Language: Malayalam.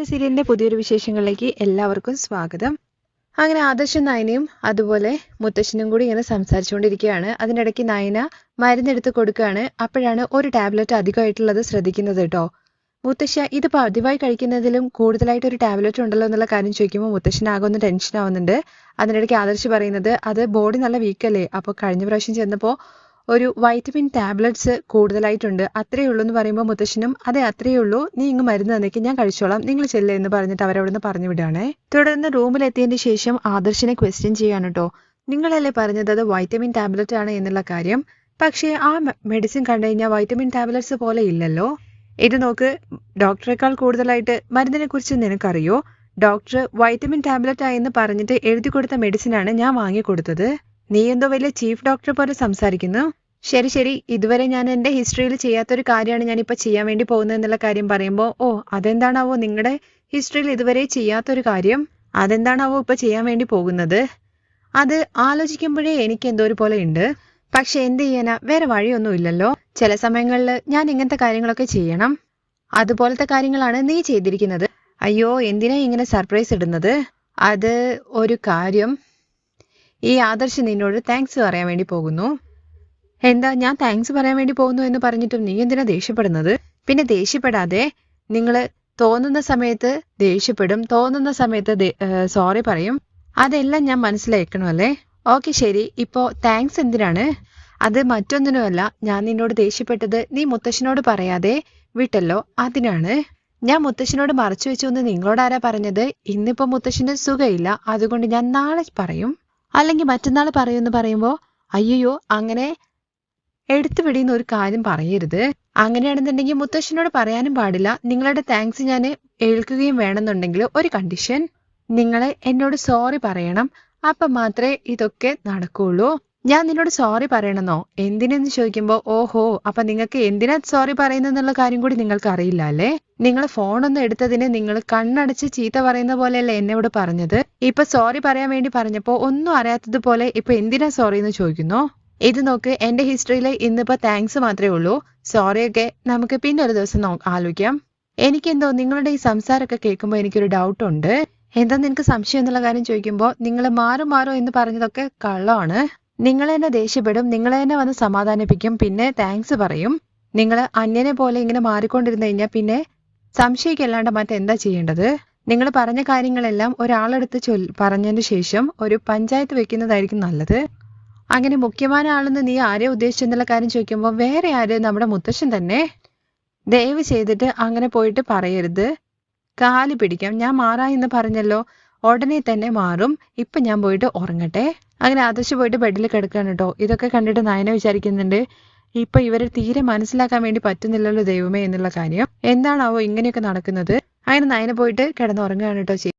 സീരിയലിന്റെ പുതിയൊരു വിശേഷങ്ങളിലേക്ക് എല്ലാവർക്കും സ്വാഗതം. അങ്ങനെ ആദർശും നയനയും അതുപോലെ മുത്തശ്ശനും കൂടി ഇങ്ങനെ സംസാരിച്ചുകൊണ്ടിരിക്കുകയാണ്. അതിനിടയ്ക്ക് നയന മരുന്നെടുത്ത് കൊടുക്കുകയാണ്. അപ്പോഴാണ് ഒരു ടാബ്ലറ്റ് അധികമായിട്ടുള്ളത് ശ്രദ്ധിക്കുന്നത് കേട്ടോ. മുത്തശ്ശ ഇത് പതിവായി കഴിക്കുന്നതിലും കൂടുതലായിട്ട് ഒരു ടാബ്ലറ്റ് ഉണ്ടല്ലോ എന്നുള്ള കാര്യം ചോദിക്കുമ്പോൾ മുത്തശ്ശനാകെ ഒന്ന് ടെൻഷൻ ആവുന്നുണ്ട്. അതിനിടയ്ക്ക് ആദർശ് പറയുന്നത് അത് ബോഡി നല്ല വീക്കല്ലേ, അപ്പോൾ കഴിഞ്ഞ പ്രാവശ്യം ചെന്നപ്പോൾ ഒരു വൈറ്റമിൻ ടാബ്ലറ്റ്സ് കൂടുതലായിട്ടുണ്ട്, അത്രയേ ഉള്ളൂ എന്ന് പറയുമ്പോൾ മുത്തശ്ശനും അതെ അത്രയേ ഉള്ളൂ, നീ ഇങ്ങ് മരുന്ന് തന്നേക്ക്, ഞാൻ കഴിച്ചോളാം, നിങ്ങൾ ചെല്ലേ എന്ന് പറഞ്ഞിട്ട് അവരവിടുന്ന് പറഞ്ഞു വിടുകയാണേ. തുടർന്ന് റൂമിലെത്തിയതിന് ശേഷം ആദർശിനെ ക്വസ്റ്റ്യൻ ചെയ്യാണ് കേട്ടോ. നിങ്ങളല്ലേ പറഞ്ഞത് അത് വൈറ്റമിൻ ടാബ്ലറ്റ് ആണ് എന്നുള്ള കാര്യം, പക്ഷേ ആ മെഡിസിൻ കണ്ടു കഴിഞ്ഞാൽ വൈറ്റമിൻ ടാബ്ലറ്റ്സ് പോലെ ഇല്ലല്ലോ. ഇത് നോക്ക്, ഡോക്ടറെക്കാൾ കൂടുതലായിട്ട് മരുന്നിനെ കുറിച്ച് നിനക്കറിയോ? ഡോക്ടർ വൈറ്റമിൻ ടാബ്ലറ്റ് ആയെന്ന് പറഞ്ഞിട്ട് എഴുതി കൊടുത്ത മെഡിസിനാണ് ഞാൻ വാങ്ങിക്കൊടുത്തത്. നീ എന്തോ വലിയ ചീഫ് ഡോക്ടർ പോലെ സംസാരിക്കുന്നു. ശരി ശരി, ഇതുവരെ ഞാൻ എൻ്റെ ഹിസ്റ്ററിയിൽ ചെയ്യാത്തൊരു കാര്യമാണ് ഞാനിപ്പോൾ ചെയ്യാൻ വേണ്ടി പോകുന്നത് എന്നുള്ള കാര്യം പറയുമ്പോൾ, ഓ അതെന്താണാവോ നിങ്ങളുടെ ഹിസ്റ്ററിയിൽ ഇതുവരെ ചെയ്യാത്തൊരു കാര്യം, അതെന്താണാവോ ഇപ്പോൾ ചെയ്യാൻ വേണ്ടി പോകുന്നത്? അത് ആലോചിക്കുമ്പോഴേ എനിക്ക് എന്തോ ഒരു പോലെ ഉണ്ട്. പക്ഷെ എന്ത് ചെയ്യാനാ, വേറെ വഴിയൊന്നും ഇല്ലല്ലോ. ചില സമയങ്ങളിൽ ഞാൻ ഇങ്ങനത്തെ കാര്യങ്ങളൊക്കെ ചെയ്യണം. അതുപോലത്തെ കാര്യങ്ങളാണ് നീ ചെയ്തിരിക്കുന്നത്. അയ്യോ എന്തിനാ ഇങ്ങനെ സർപ്രൈസ് ഇടുന്നത്? അത് ഒരു കാര്യം, ഈ ആദർശ് നിന്നോട് താങ്ക്സ് പറയാൻ വേണ്ടി പോകുന്നു. എന്താ, ഞാൻ താങ്ക്സ് പറയാൻ വേണ്ടി പോകുന്നു എന്ന് പറഞ്ഞിട്ടും നീ എന്തിനാ ദേഷ്യപ്പെടുന്നത്? പിന്നെ ദേഷ്യപ്പെടാതെ, നിങ്ങൾ തോന്നുന്ന സമയത്ത് ദേഷ്യപ്പെടും, തോന്നുന്ന സമയത്ത് സോറി പറയും, അതെല്ലാം ഞാൻ മനസ്സിലാക്കണമല്ലേ? ഓക്കെ ശരി, ഇപ്പോൾ താങ്ക്സ് എന്തിനാണ്? അത് മറ്റൊന്നിനുമല്ല, ഞാൻ നിന്നോട് ദേഷ്യപ്പെട്ടത് നീ മുത്തശ്ശനോട് പറയാതെ വിട്ടല്ലോ, അതിനാണ്. ഞാൻ മുത്തശ്ശനോട് മറച്ചു വെച്ചു എന്ന് നിങ്ങളോട് ആരാ പറഞ്ഞത്? ഇന്നിപ്പോൾ മുത്തശ്ശന് സുഖമില്ല, അതുകൊണ്ട് ഞാൻ നാളെ പറയും, അല്ലെങ്കിൽ മറ്റന്നാൾ പറയുമെന്ന് പറയുമ്പോൾ അയ്യോ അങ്ങനെ എടുത്തു പിടിയുന്ന ഒരു കാര്യം പറയരുത്. അങ്ങനെയാണെന്നുണ്ടെങ്കിൽ മുത്തശ്ശനോട് പറയാനും പാടില്ല. നിങ്ങളുടെ താങ്ക്സ് ഞാൻ ഏൽക്കുകയും വേണമെന്നുണ്ടെങ്കിൽ ഒരു കണ്ടീഷൻ, നിങ്ങൾ എന്നോട് സോറി പറയണം, അപ്പം മാത്രമേ ഇതൊക്കെ നടക്കുള്ളൂ. ഞാൻ നിന്നോട് സോറി പറയണമെന്നോ? എന്തിനെന്ന് ചോദിക്കുമ്പോൾ ഓഹോ, അപ്പൊ നിങ്ങൾക്ക് എന്തിനാ സോറി പറയുന്നെന്നുള്ള കാര്യം കൂടി നിങ്ങൾക്ക് അറിയില്ല അല്ലേ? നിങ്ങൾ ഫോണൊന്നും എടുത്തതിന് നിങ്ങൾ കണ്ണടച്ച് ചീത്ത പറയുന്ന പോലെയല്ലേ എന്നോട് പറഞ്ഞത്. ഇപ്പൊ സോറി പറയാൻ വേണ്ടി പറഞ്ഞപ്പോ ഒന്നും അറിയാത്തതുപോലെ ഇപ്പൊ എന്തിനാ സോറി എന്ന് ചോദിക്കുന്നു. ഇത് നോക്ക്, എന്റെ ഹിസ്റ്ററിയിൽ ഇന്നിപ്പോ താങ്ക്സ് മാത്രമേ ഉള്ളൂ, സോറിയൊക്കെ നമുക്ക് പിന്നെ ഒരു ദിവസം ആലോചിക്കാം. എനിക്കെന്തോ നിങ്ങളുടെ ഈ സംസാരമൊക്കെ കേൾക്കുമ്പോൾ എനിക്കൊരു ഡൗട്ട് ഉണ്ട്. എന്താ നിനക്ക് സംശയം എന്നുള്ള കാര്യം ചോദിക്കുമ്പോൾ നിങ്ങൾ മാറോ എന്ന് പറഞ്ഞതൊക്കെ കള്ളമാണ്. നിങ്ങൾ തന്നെ ദേഷ്യപ്പെടും, നിങ്ങൾ തന്നെ വന്ന് സമാധാനിപ്പിക്കും, പിന്നെ താങ്ക്സ് പറയും. നിങ്ങൾ അന്യനെ പോലെ ഇങ്ങനെ മാറിക്കൊണ്ടിരുന്നു കഴിഞ്ഞാൽ പിന്നെ സംശയിക്കല്ലാണ്ട് മറ്റെന്താ ചെയ്യേണ്ടത്? നിങ്ങൾ പറഞ്ഞ കാര്യങ്ങളെല്ലാം ഒരാളെടുത്ത് പറഞ്ഞതിന് ശേഷം ഒരു പഞ്ചായത്ത് വെക്കുന്നതായിരിക്കും നല്ലത്. അങ്ങനെ മുഖ്യമായ ആളെന്ന് നീ ആരെ ഉദ്ദേശിച്ചെന്നുള്ള കാര്യം ചോദിക്കുമ്പോൾ വേറെ ആര്, നമ്മുടെ മുത്തശ്ശൻ തന്നെ. ദയവ് ചെയ്തിട്ട് അങ്ങനെ പോയിട്ട് പറയരുത്, കാല് പിടിക്കാം. ഞാൻ മാറാ എന്ന് പറഞ്ഞല്ലോ, ഉടനെ തന്നെ മാറും. ഇപ്പൊ ഞാൻ പോയിട്ട് ഉറങ്ങട്ടെ. അങ്ങനെ ആദർശ് പോയിട്ട് ബെഡിൽ കിടക്കാണ് കേട്ടോ. ഇതൊക്കെ കണ്ടിട്ട് നയന വിചാരിക്കുന്നുണ്ട്, ഇപ്പൊ ഇവരെ തീരെ മനസ്സിലാക്കാൻ വേണ്ടി പറ്റുന്നില്ലല്ലോ ദൈവമേ എന്നുള്ള കാര്യം. എന്താണാവോ ഇങ്ങനെയൊക്കെ നടക്കുന്നത്? അങ്ങനെ നയന പോയിട്ട് കിടന്നുറങ്ങുകയാണ് കേട്ടോ.